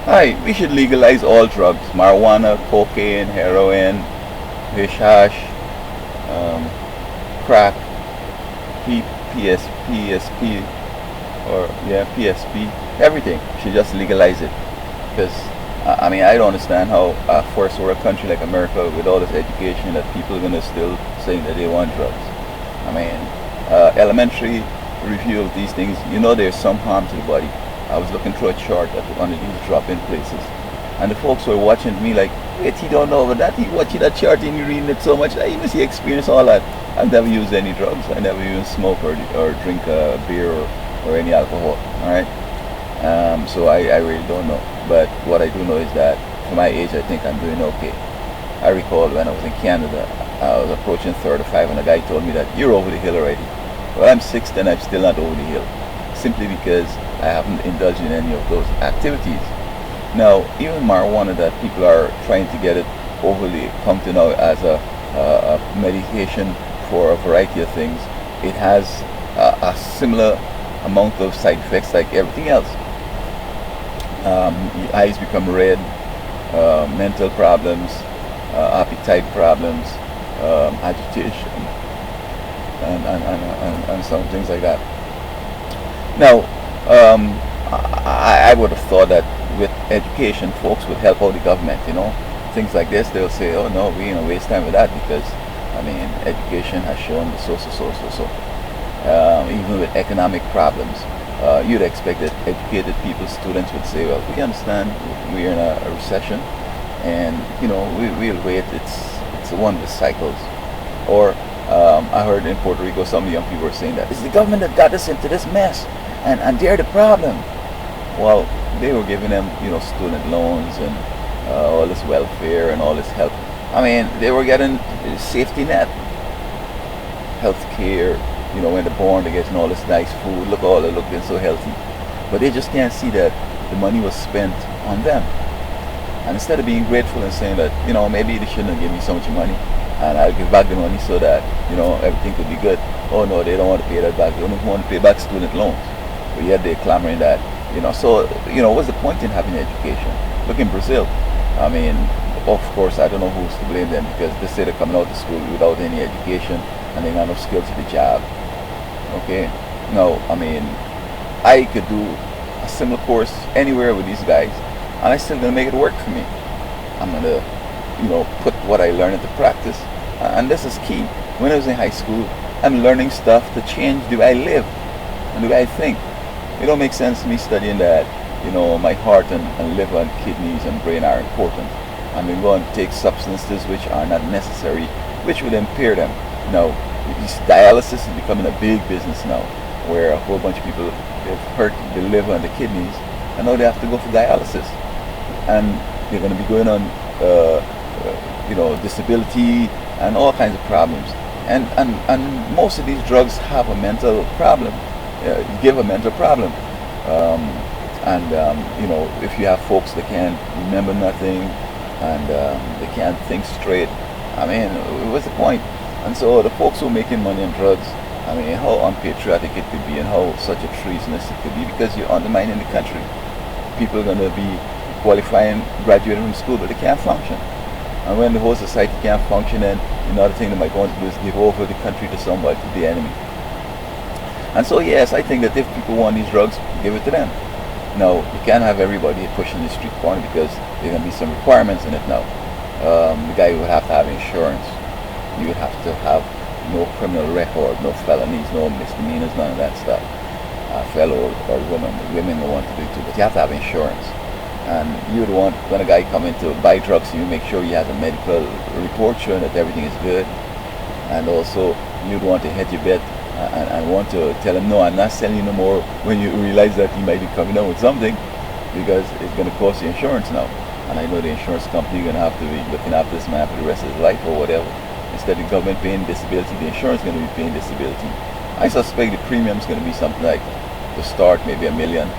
Hi, we should legalize all drugs: marijuana, cocaine, heroin, hash, um, crack, PSP, or yeah, PSP, everything. We should just legalize it. Because, I mean, I don't understand how a first world country like America, with all this education, that people are going to still saying that they want drugs. I mean, elementary review of these things, there's some harm to the body. I was looking through a chart at one of these drop-in places, and the folks were watching me like, wait, he don't know about that, he watching that chart and you reading it so much. I must experience all that. I've never used any drugs. I never even smoke or drink beer or any alcohol. All right. So I really don't know. But what I do know is that for my age, I think I'm doing okay. I recall when I was in Canada, I was approaching 35 and a guy told me that you're over the hill already. Well, I'm 60 and I'm still not over the hill, simply because I haven't indulged in any of those activities. Now, even marijuana, that people are trying to get it overly come to now as a medication for a variety of things, it has a similar amount of side effects like everything else. Your eyes become red, mental problems, appetite problems, agitation, and some things like that. Now, I would have thought that with education, folks would help out the government. Things like this. They'll say, "Oh no, we waste time with that," because I mean, education has shown the so. Even with economic problems, you'd expect that educated people, students would say, "Well, we understand we're in a recession, and we'll wait. It's one of the cycles." Or I heard in Puerto Rico, some of the young people were saying that it's the government that got us into this mess, and they're the problem. Well, they were giving them student loans and all this welfare and all this help. I mean, they were getting safety net, health care. When they're born, they're getting all this nice food. Look, all they're looking so healthy, but they just can't see that the money was spent on them. And instead of being grateful and saying that maybe they shouldn't have given me so much money, and I'll give back the money so that everything could be good. Oh no, they don't want to pay that back. They don't want to pay back student loans, but yet they're clamoring that. So what's the point in having education? Look in Brazil. I mean, of course, I don't know who's to blame them, because they say they're coming out of school without any education and they got no skills for the job. Okay, no, I mean, I could do a similar course anywhere with these guys, and I still gonna make it work for me. I'm gonna, put what I learned into practice, and this is key. When I was in high school, I'm learning stuff to change the way I live and the way I think. It don't make sense to me studying that, my heart and liver and kidneys and brain are important, and then go and take substances which are not necessary, which would impair them. Now, dialysis is becoming a big business now, where a whole bunch of people have hurt the liver and the kidneys, and now they have to go for dialysis, and they're going to be going on, disability and all kinds of problems. And most of these drugs have a mental problem, give a mental problem. If you have folks that can't remember nothing and they can't think straight, I mean, what's the point? And so the folks who are making money on drugs, I mean, how unpatriotic it could be and how such a treasonous it could be, because you're undermining the country. People are going to be qualifying, graduating from school, but they can't function. And when the whole society can't function, then another thing they might want to do is give over the country to somebody, to the enemy. And so yes, I think that if people want these drugs, give it to them. Now, you can't have everybody pushing the street corner, because there are going to be some requirements in it now. The guy would have to have insurance. You would have to have no criminal record, no felonies, no misdemeanors, none of that stuff. Fellow or women will want to do it too, but you have to have insurance. And you would want, when a guy come in to buy drugs, you make sure he has a medical report showing that everything is good. And also, you'd want to hedge your bet and want to tell him, no, I'm not selling you no more, when you realize that he might be coming out with something, because it's going to cost you insurance now. And I know the insurance company is going to have to be looking after this man for the rest of his life or whatever. Instead of the government paying disability, the insurance is going to be paying disability. I suspect the premium is going to be something like, to start, maybe $1 million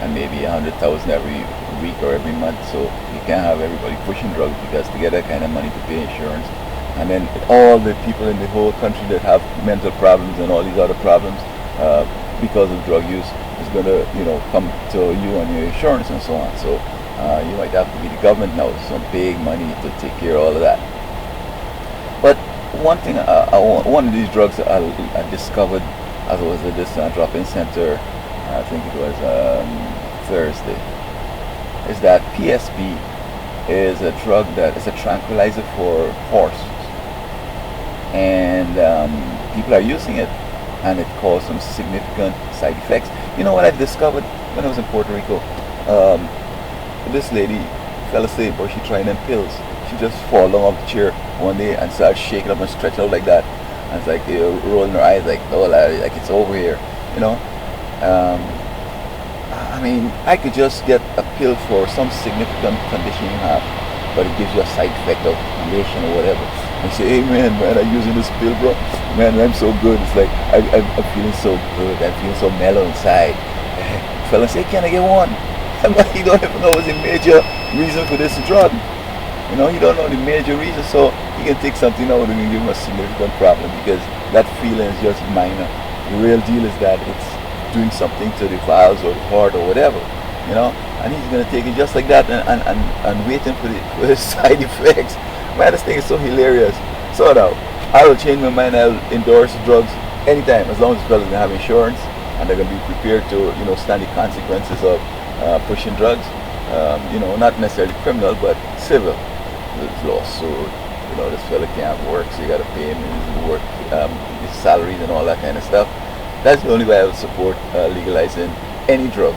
and maybe 100,000 every week or every month. So you can't have everybody pushing drugs, because to get that kind of money to pay insurance, and then all the people in the whole country that have mental problems and all these other problems because of drug use is going to come to you and your insurance and so on. So You might have to be the government now, some big money to take care of all of that. But one thing, one of these drugs I discovered as I was at this drop-in center, I think it was Thursday, is that PSP is a drug that is a tranquilizer for horses, and people are using it, and it caused some significant side effects. You know what I've discovered when I was in Puerto Rico? This lady fell asleep, or she tried them pills. She just fall down off the chair one day and started shaking up and stretching out like that. And it's like rolling her eyes like, oh, like it's over here, you know. I mean, I could just get a pill for some significant condition you have, but it gives you a side effect of elation or whatever. And you say, hey man, I'm using this pill, bro. Man, I'm so good. It's like I'm feeling so good. I'm feeling so mellow inside. Fella say, can I get one? You don't even know what's the major reason for this drug. You know, you don't know the major reason, so you can take something out and give him a significant problem because that feeling is just minor. The real deal is that it's doing something to the valves or the heart or whatever, you know, and he's going to take it just like that and waiting for the side effects. Man, this thing is so hilarious. So now, I will change my mind. I'll endorse drugs anytime as long as the fellas have insurance and they're going to be prepared to, you know, stand the consequences of pushing drugs, you know, not necessarily criminal, but civil. There's lawsuit, you know, this fella can't work, so you got to pay him his work, his salaries and all that kind of stuff. That's the only way I would support legalizing any drug.